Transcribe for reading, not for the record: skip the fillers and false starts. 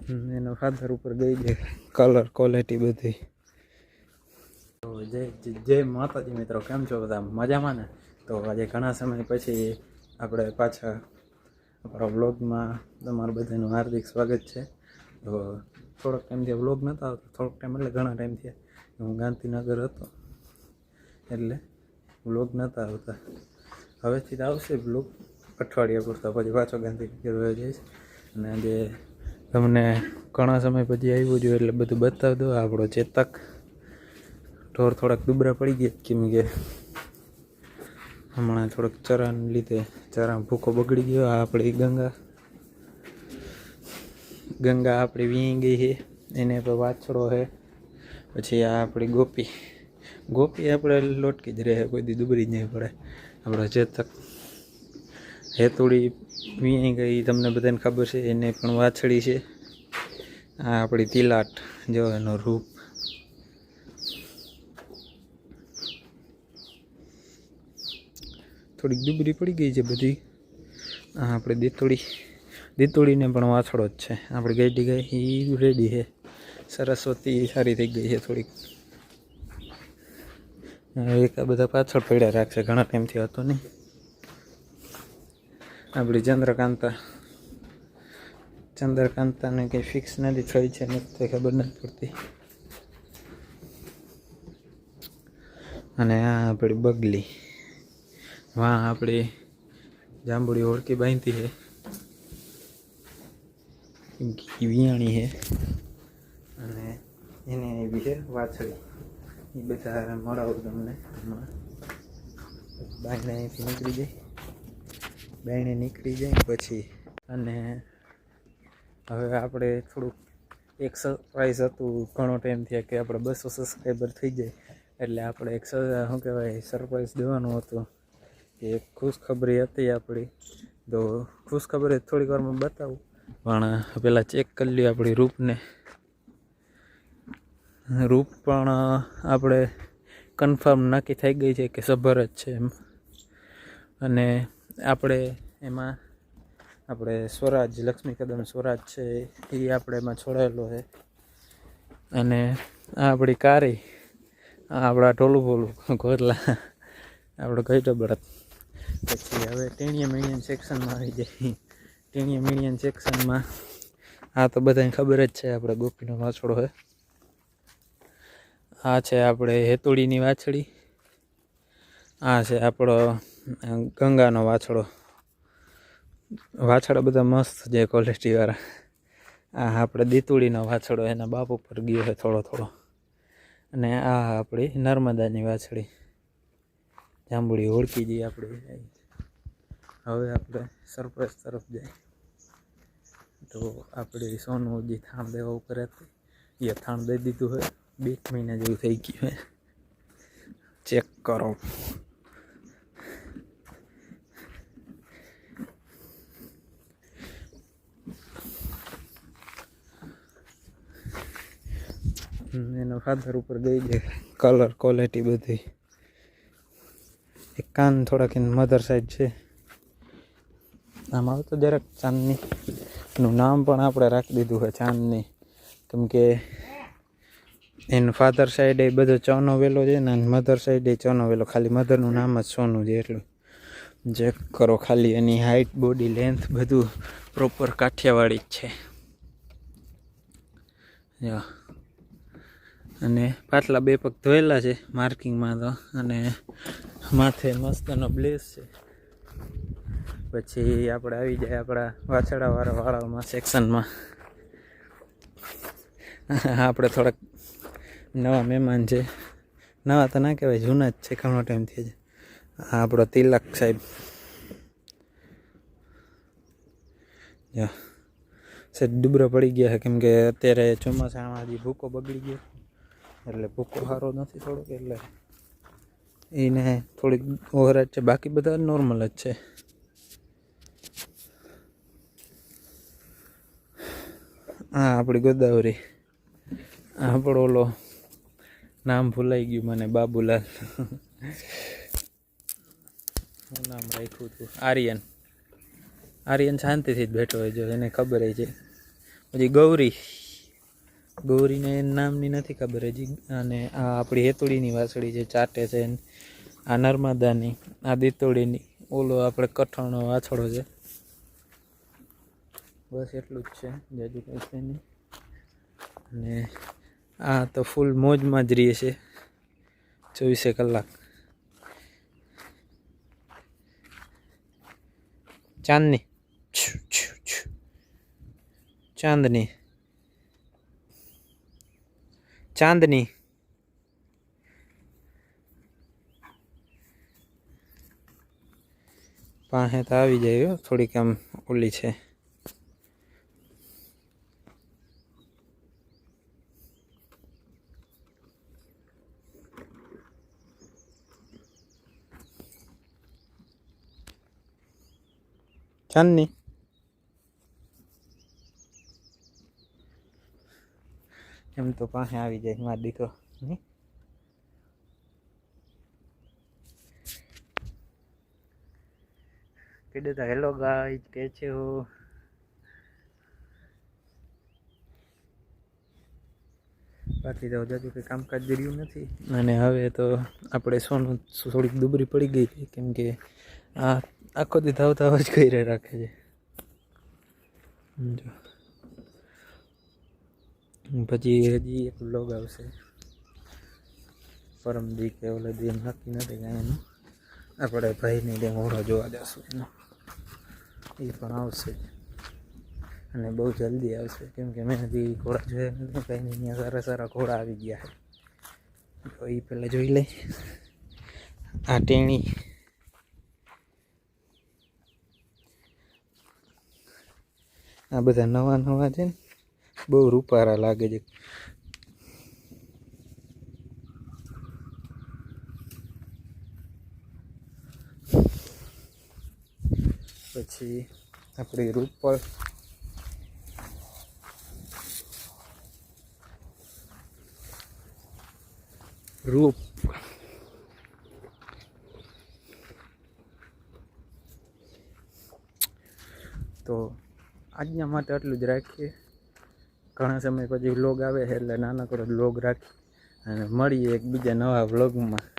એનો ફાધર ઉપર ગઈ છે કલર ક્વોલિટી બધી. તો જય માતાજી મિત્રો, કેમ છો બધા? મજામાં ને? તો આજે ઘણા સમય પછી આપણે પાછા આપણા વ્લોગમાં તમારું બધાનું હાર્દિક સ્વાગત છે. તો થોડોક ટાઈમથી વ્લોગ નહોતા આવતો, થોડોક ટાઈમ એટલે ઘણા ટાઈમથી હું ગાંધીનગર હતો એટલે વ્લોગ નહોતા આવતા. હવેથી તો આવશે વ્લોગ અઠવાડિયા પૂરતા, પછી પાછો ગાંધીનગર વયો જઈશ. અને આજે તમને ઘણા સમય પછી આવ્યું જોઈએ એટલે બધું બતાવી દો. આપણો ચેતક ઢોર થોડાક દુબરા પડી ગયા, કેમ કે હમણાં થોડોક ચરાને લીધે ચરા ભૂકો બગડી ગયો. આ આપણી ગંગા આપણી વીણી ગઈ છે, એને પર વાછડો છે. પછી આ આપણી ગોપી આપણે લોટકી જ રહે, કોઈ દી દુબરી જ નહીં પડે. આપણો ચેતક હેતુડી વીણી ગઈ, તમને બધાને ખબર છે, એને પણ વાછડી છે. આ આપણી તિલાટ, જો એનો રૂપ. થોડીક દુબરી પડી ગઈ છે બધી. આ આપણે દીતોડીને પણ વાછડો જ છે. આપણી ગાડી ગઈ એ રેડી છે. સરસ્વતી સારી થઈ ગઈ છે થોડીક. એક આ બધા પાછળ પડ્યા રાખશે, ઘણા ટાઈમથી હતો નહીં. આપણી ચંદ્રકાંતાને કંઈ ફિક્સ નથી થઈ છે, નથી ખબર નથી પડતી. અને આ આપણી બગલી, વાહ આપણી જાંબુડી ઓળખી બાંધી છે, કેમ કે વિયાણી છે. અને એને એવી છે વાછડી. એ બધા મળાવું તમને હમણાં. બાયણે નીકળી જાય પછી. અને હવે આપણે થોડુંક એક સરપ્રાઈઝ હતું ઘણો ટાઈમ થયા કે આપણે 200 સબસ્ક્રાઈબર થઈ જાય એટલે આપણે એક શું કહેવાય સરપ્રાઈઝ દેવાનું હતું. કે ખુશખબરી હતી આપણી. તો ખુશખબરી થોડીક વારમાં બતાવું, પણ પહેલાં ચેક કરી લઈએ આપણી રૂપ પણ આપણે કન્ફર્મ નક્કી થઈ ગઈ છે કે સભર જ છે એમ. અને એમાં આપણે સ્વરાજ, લક્ષ્મી કદમ સ્વરાજ છે એ આપણે એમાં છોડાયેલો છે. અને આ આપણી કારી, આ આપણા ઢોલું બોલું કોરલા, આપણો કઈટો બળદ. પછી હવે ટેણીયા મીણિયન સેક્શનમાં આવી જાય. ટેણીયા મીણિયન સેક્શનમાં આ તો બધાને ખબર જ છે, આપણે ગોપીનો વાછડો છે. આ છે આપણે હેતુડીની વાછડી. આ છે આપણો ગંગાનો વાછડો. વાછડા બધા મસ્ત છે ક્વોલિટીવાળા. આ આપણે દીતુડીનો વાછડો, એના બાપ ઉપર ગયો છે થોડો. અને આ આપણી નર્મદાની વાછડી, જાંબુડી ઓળખી જઈએ આપણી. હવે આપણે સરપ્રાઈઝ તરફ જાય. તો આપણે સોનું હજી થાણ દેવા ઉપર હતી, એ થાણ દઈ દીધું હોય. 2 મહિના જેવું થઈ ગયું હે. ચેક કરો. એનો ફાધર ઉપર ગઈ છે કલર ક્વોલિટી બધી. એક કાન થોડાક મધર સાઈડ છે. આમ આવતો જરાક ચાંદની એનું નામ પણ આપણે રાખી દીધું છે ચાંદની, કેમ કે એનું ફાધર સાઈડ એ બધો ચોનો વેલો છે ને, મધર સાઈડ એ ચોનો વેલો. ખાલી મધરનું નામ જ સોનું છે એટલું. ચેક કરો ખાલી એની હાઇટ, બોડી લેન્થ બધું પ્રોપર કાઠિયાવાડી જ છે. અને પાછલા 2 પગ ધોયેલા છે માર્કિંગમાં તો. અને માથે મસ્તનો બ્લેસ છે. પછી આપણે આવી જાય આપણા વાળામાં સેક્શનમાં. આપણે થોડાક નવા મહેમાન છે. નવા તો ના કહેવાય, જૂના જ છે, ઘણો ટાઈમથી જ. આ આપણો તિલક સાહેબ. દુબરા પડી ગયા છે, કેમ કે અત્યારે ચોમાસામાં હજી ભૂકો બગડી ગયો એટલે ભૂકો સારો નથી થોડોક, એટલે એને થોડીક ઓવરાજ છે. બાકી બધા નોર્મલ જ છે. હા આપણી ગોદાવરી. આપણો ઓલો નામ ભૂલાઈ ગયું મને, બાબુલાલ. શું નામ રાખ્યું હતું? આર્યન શાંતિથી જ બેઠો હોય, જો એને ખબર છે. પછી ગૌરીને નામની નથી ખબર હજી. અને આ આપણી હેતુડીની વાસળી જે ચાટે છે. આ નર્મદાની, આ દીતોડીની, ઓલો આપણે કઠણનો વાછડો છે. બસ એટલું જ છે, જાજુ કંઈ છે નહીં. અને આ તો ફૂલ મોજમાં જ રહીએ છે 24 કલાક. ચાંદની પાસે તો આવી જાય. થોડીક આમ ઓલી છે. ચાંદની એમ તો પાસે આવી જાય મારો દીકરો. કીધું તો હેલો ગાઈસ, કે છે હો. બાકી તો હજુ કંઈ કામકાજ રહ્યું નથી. અને હવે તો આપણે સોનું થોડીક દુબળી પડી ગઈ હતી, કેમ કે આ આખો દી ધાવ જ કરી રાખે છે. પછી હજી એક વ્લોગ આવશે પરમદી કે ઓલે દી, નક્કી નથી કાંઈ એનું. આપણે ભાઈને ત્યાં મોઢો જોવા જશું એનો, એ પણ આવશે. અને બહુ જલ્દી આવશે, કેમ કે મેં હજી ઘોડા જોયા નથી. ભાઈને ત્યાં સારા સારા ઘોડા આવી ગયા છે, તો એ પહેલાં જોઈ લઈ. આ ટેણી, આ બધા નવા નવા છે ને, બહુ રૂપારા લાગે છે. પછી આપણી રૂપળ, રૂપ તો આજના માટે આટલું જ રાખીએ. ઘણા સમય પછી વ્લોગ આવે છે એટલે નાનકડો વ્લોગ રાખી અને મળીએ એક બીજા નવા વ્લોગમાં.